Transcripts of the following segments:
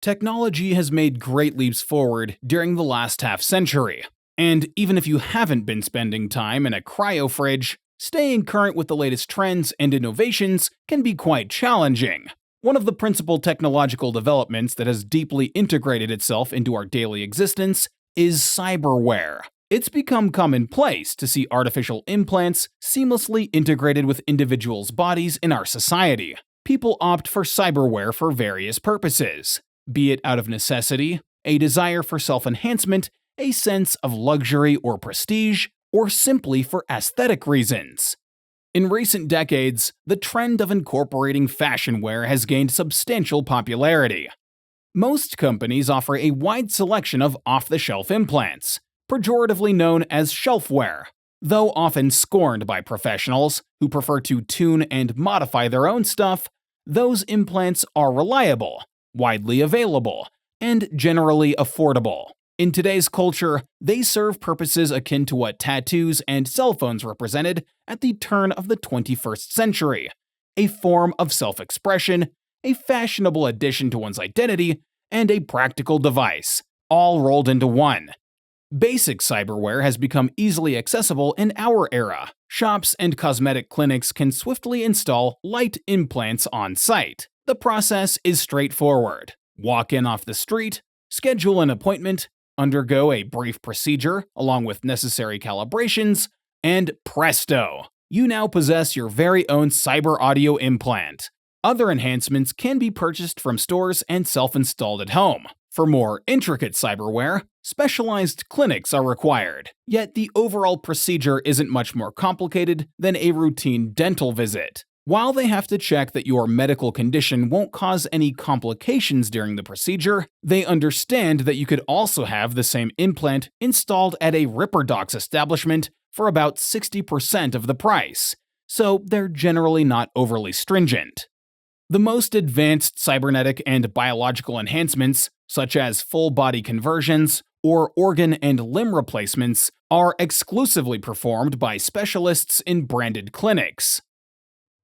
Technology has made great leaps forward during the last half-century, and even if you haven't been spending time in a cryofridge, staying current with the latest trends and innovations can be quite challenging. One of the principal technological developments that has deeply integrated itself into our daily existence is cyberware. It's become commonplace to see artificial implants seamlessly integrated with individuals' bodies in our society. People opt for cyberware for various purposes, be it out of necessity, a desire for self-enhancement, a sense of luxury or prestige, or simply for aesthetic reasons. In recent decades, the trend of incorporating fashionware has gained substantial popularity. Most companies offer a wide selection of off-the-shelf implants, pejoratively known as shelfware. Though often scorned by professionals who prefer to tune and modify their own stuff, those implants are reliable, widely available, and generally affordable. In today's culture, they serve purposes akin to what tattoos and cell phones represented at the turn of the 21st century, a form of self-expression, a fashionable addition to one's identity, and a practical device, all rolled into one. Basic cyberware has become easily accessible in our era. Shops and cosmetic clinics can swiftly install light implants on site. The process is straightforward. Walk in off the street, schedule an appointment, undergo a brief procedure along with necessary calibrations, and presto! You now possess your very own cyber audio implant. Other enhancements can be purchased from stores and self-installed at home. For more intricate cyberware, specialized clinics are required, yet the overall procedure isn't much more complicated than a routine dental visit. While they have to check that your medical condition won't cause any complications during the procedure, they understand that you could also have the same implant installed at a Ripperdocs establishment for about 60% of the price, so they're generally not overly stringent. The most advanced cybernetic and biological enhancements, such as full-body conversions or organ and limb replacements, are exclusively performed by specialists in branded clinics.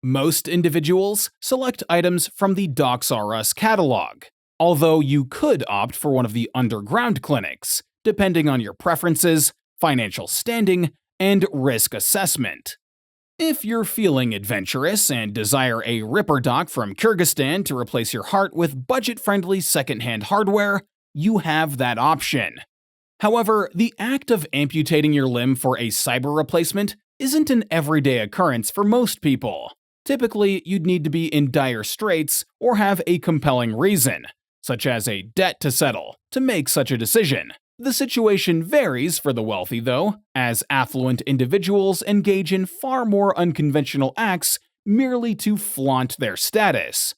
Most individuals select items from the Docs R Us catalog, although you could opt for one of the underground clinics, depending on your preferences, financial standing, and risk assessment. If you're feeling adventurous and desire a Ripperdoc from Kyrgyzstan to replace your heart with budget-friendly second-hand hardware, you have that option. However, the act of amputating your limb for a cyber replacement isn't an everyday occurrence for most people. Typically, you'd need to be in dire straits or have a compelling reason, such as a debt to settle, to make such a decision. The situation varies for the wealthy, though, as affluent individuals engage in far more unconventional acts merely to flaunt their status.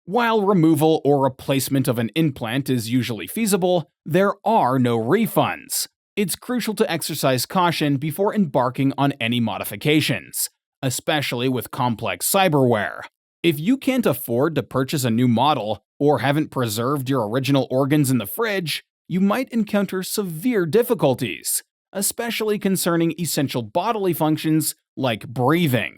While removal or replacement of an implant is usually feasible, there are no refunds. It's crucial to exercise caution before embarking on any modifications, especially with complex cyberware. If you can't afford to purchase a new model or haven't preserved your original organs in the fridge, you might encounter severe difficulties, especially concerning essential bodily functions like breathing.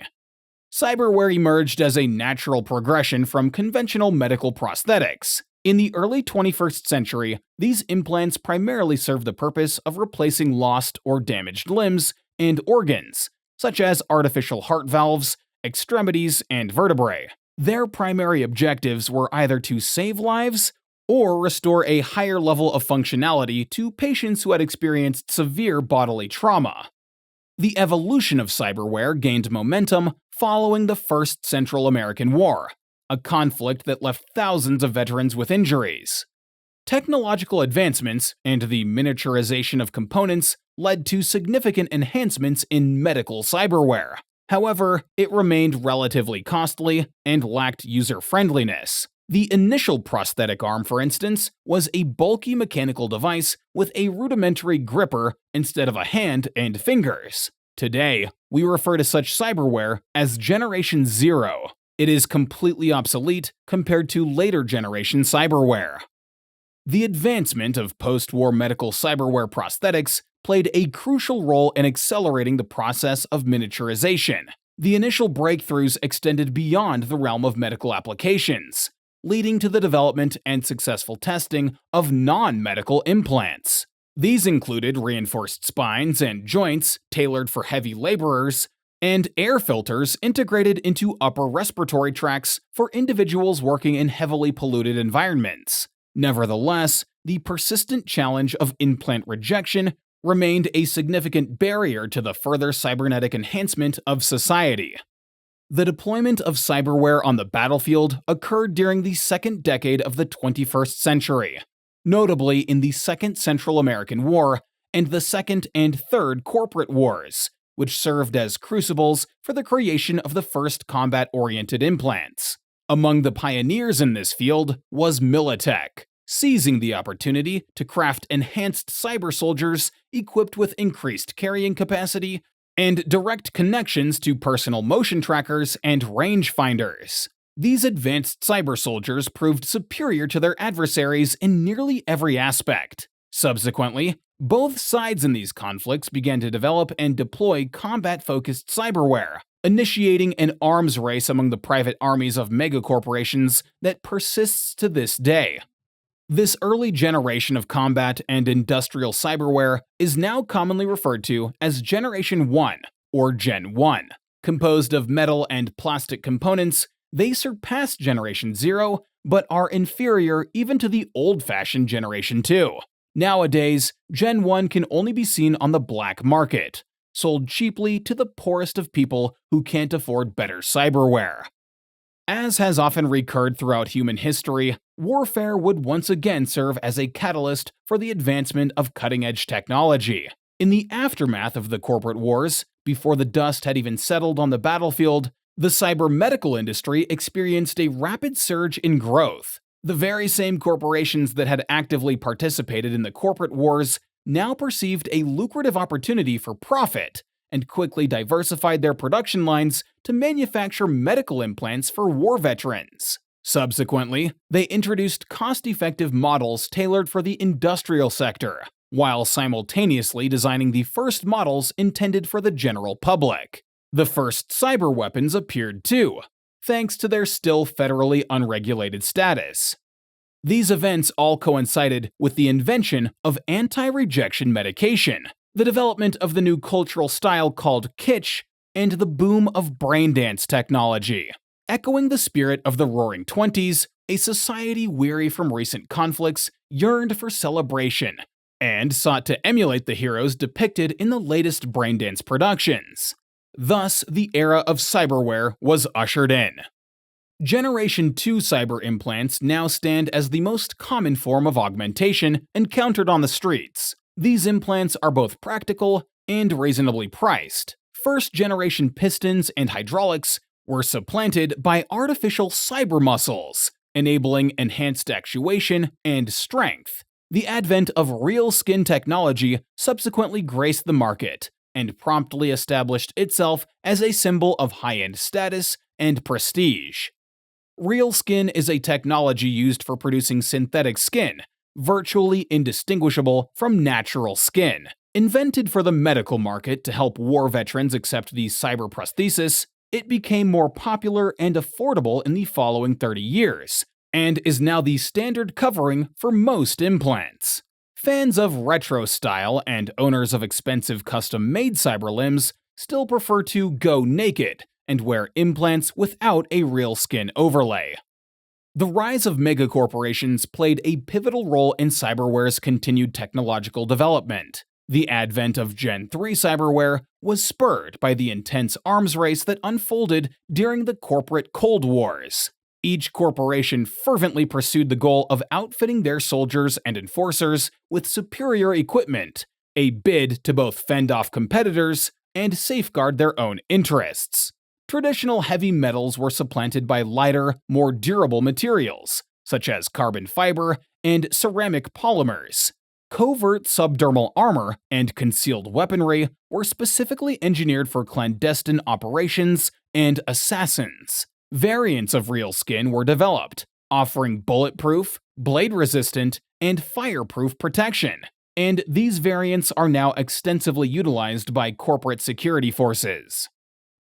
Cyberware emerged as a natural progression from conventional medical prosthetics. In the early 21st century, these implants primarily served the purpose of replacing lost or damaged limbs and organs, such as artificial heart valves, extremities, and vertebrae. Their primary objectives were either to save lives or restore a higher level of functionality to patients who had experienced severe bodily trauma. The evolution of cyberware gained momentum following the First Central American War, a conflict that left thousands of veterans with injuries. Technological advancements and the miniaturization of components led to significant enhancements in medical cyberware. However, it remained relatively costly and lacked user-friendliness. The initial prosthetic arm, for instance, was a bulky mechanical device with a rudimentary gripper instead of a hand and fingers. Today, we refer to such cyberware as Generation 0. It is completely obsolete compared to later generation cyberware. The advancement of post-war medical cyberware prosthetics played a crucial role in accelerating the process of miniaturization. The initial breakthroughs extended beyond the realm of medical applications. leading to the development and successful testing of non-medical implants. These included reinforced spines and joints tailored for heavy laborers, and air filters integrated into upper respiratory tracts for individuals working in heavily polluted environments. Nevertheless, the persistent challenge of implant rejection remained a significant barrier to the further cybernetic enhancement of society. The deployment of cyberware on the battlefield occurred during the second decade of the 21st century, notably in the Second Central American War and the Second and Third Corporate Wars, which served as crucibles for the creation of the first combat-oriented implants. Among the pioneers in this field was Militech, seizing the opportunity to craft enhanced cyber soldiers equipped with increased carrying capacity and direct connections to personal motion trackers and rangefinders. These advanced cyber soldiers proved superior to their adversaries in nearly every aspect. Subsequently, both sides in these conflicts began to develop and deploy combat-focused cyberware, initiating an arms race among the private armies of megacorporations that persists to this day. This early generation of combat and industrial cyberware is now commonly referred to as Generation 1, or Gen 1. Composed of metal and plastic components, they surpass Generation 0, but are inferior even to the old-fashioned Generation 2. Nowadays, Gen 1 can only be seen on the black market, sold cheaply to the poorest of people who can't afford better cyberware. As has often recurred throughout human history, warfare would once again serve as a catalyst for the advancement of cutting-edge technology. In the aftermath of the corporate wars, before the dust had even settled on the battlefield, the cyber-medical industry experienced a rapid surge in growth. The very same corporations that had actively participated in the corporate wars now perceived a lucrative opportunity for profit and quickly diversified their production lines to manufacture medical implants for war veterans. Subsequently, they introduced cost-effective models tailored for the industrial sector, while simultaneously designing the first models intended for the general public. The first cyber weapons appeared too, thanks to their still federally unregulated status. These events all coincided with the invention of anti-rejection medication, the development of the new cultural style called kitsch, and the boom of braindance technology. Echoing the spirit of the Roaring Twenties, a society weary from recent conflicts yearned for celebration and sought to emulate the heroes depicted in the latest braindance productions. Thus, the era of cyberware was ushered in. Generation 2 cyber implants now stand as the most common form of augmentation encountered on the streets. These implants are both practical and reasonably priced. First-generation pistons and hydraulics were supplanted by artificial cyber muscles, enabling enhanced actuation and strength. The advent of real skin technology subsequently graced the market and promptly established itself as a symbol of high-end status and prestige. Real skin is a technology used for producing synthetic skin, virtually indistinguishable from natural skin. Invented for the medical market to help war veterans accept the cyber prosthesis, it became more popular and affordable in the following 30 years, and is now the standard covering for most implants. Fans of retro style and owners of expensive custom-made cyber limbs still prefer to go naked and wear implants without a real skin overlay. The rise of megacorporations played a pivotal role in cyberware's continued technological development. The advent of Gen 3 cyberware was spurred by the intense arms race that unfolded during the corporate Cold Wars. Each corporation fervently pursued the goal of outfitting their soldiers and enforcers with superior equipment, a bid to both fend off competitors and safeguard their own interests. Traditional heavy metals were supplanted by lighter, more durable materials, such as carbon fiber and ceramic polymers. Covert subdermal armor and concealed weaponry were specifically engineered for clandestine operations and assassins. Variants of real skin were developed, offering bulletproof, blade-resistant, and fireproof protection, and these variants are now extensively utilized by corporate security forces.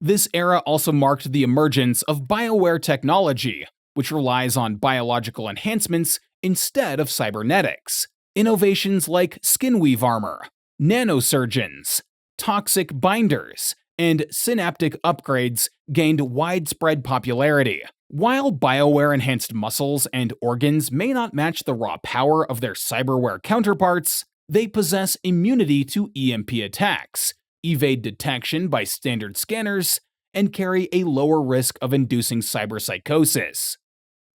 This era also marked the emergence of bioware technology, which relies on biological enhancements instead of cybernetics. Innovations like skinweave armor, nanosurgeons, toxic binders, and synaptic upgrades gained widespread popularity. While bioware-enhanced muscles and organs may not match the raw power of their cyberware counterparts, they possess immunity to EMP attacks, evade detection by standard scanners, and carry a lower risk of inducing cyberpsychosis.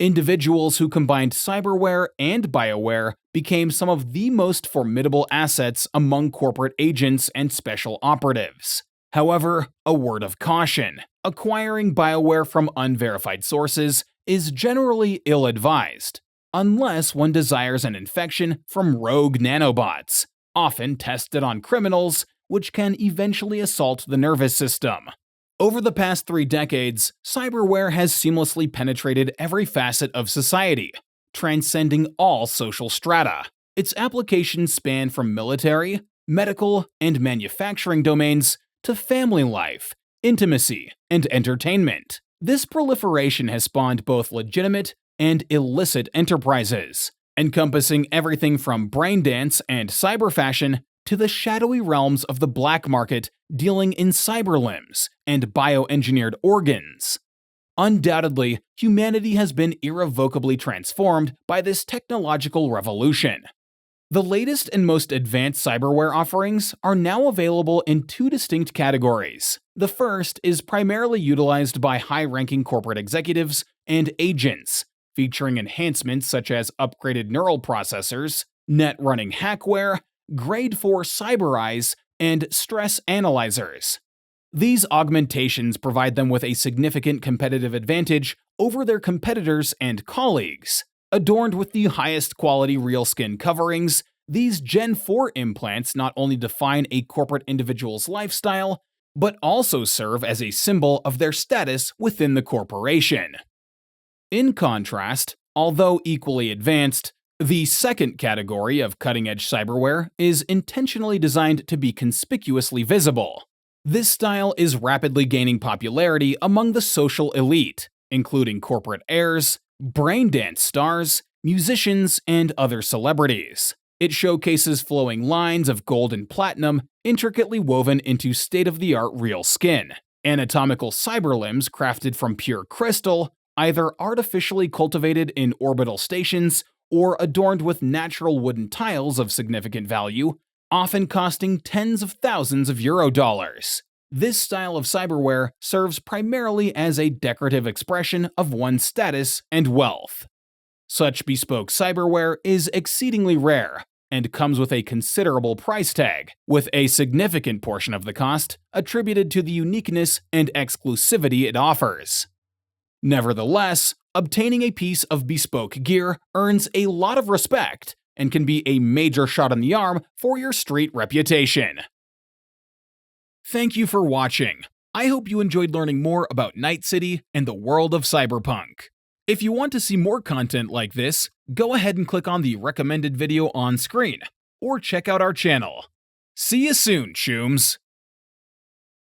Individuals who combined cyberware and bioware became some of the most formidable assets among corporate agents and special operatives. However, a word of caution: acquiring bioware from unverified sources is generally ill-advised, unless one desires an infection from rogue nanobots, often tested on criminals, which can eventually assault the nervous system. Over the past 3 decades, cyberware has seamlessly penetrated every facet of society, transcending all social strata. Its applications span from military, medical, and manufacturing domains to family life, intimacy, and entertainment. This proliferation has spawned both legitimate and illicit enterprises, encompassing everything from braindance and cyberfashion to the shadowy realms of the black market dealing in cyberlimbs and bioengineered organs. Undoubtedly, humanity has been irrevocably transformed by this technological revolution. The latest and most advanced cyberware offerings are now available in 2 distinct categories. The first is primarily utilized by high-ranking corporate executives and agents, featuring enhancements such as upgraded neural processors, net-running hackware, Grade 4 cyber eyes, and stress analyzers. These augmentations provide them with a significant competitive advantage over their competitors and colleagues. Adorned with the highest quality real skin coverings, these Gen 4 implants not only define a corporate individual's lifestyle, but also serve as a symbol of their status within the corporation. In contrast, although equally advanced, the second category of cutting-edge cyberware is intentionally designed to be conspicuously visible. This style is rapidly gaining popularity among the social elite, including corporate heirs, braindance stars, musicians, and other celebrities. It showcases flowing lines of gold and platinum intricately woven into state-of-the-art real skin, anatomical cyberlimbs crafted from pure crystal, either artificially cultivated in orbital stations or adorned with natural wooden tiles of significant value, often costing tens of thousands of Eurodollars. This style of cyberware serves primarily as a decorative expression of one's status and wealth. Such bespoke cyberware is exceedingly rare and comes with a considerable price tag, with a significant portion of the cost attributed to the uniqueness and exclusivity it offers. Nevertheless, obtaining a piece of bespoke gear earns a lot of respect and can be a major shot in the arm for your street reputation. Thank you for watching. I hope you enjoyed learning more about Night City and the world of Cyberpunk. If you want to see more content like this, go ahead and click on the recommended video on screen, or check out our channel. See you soon, Shooms!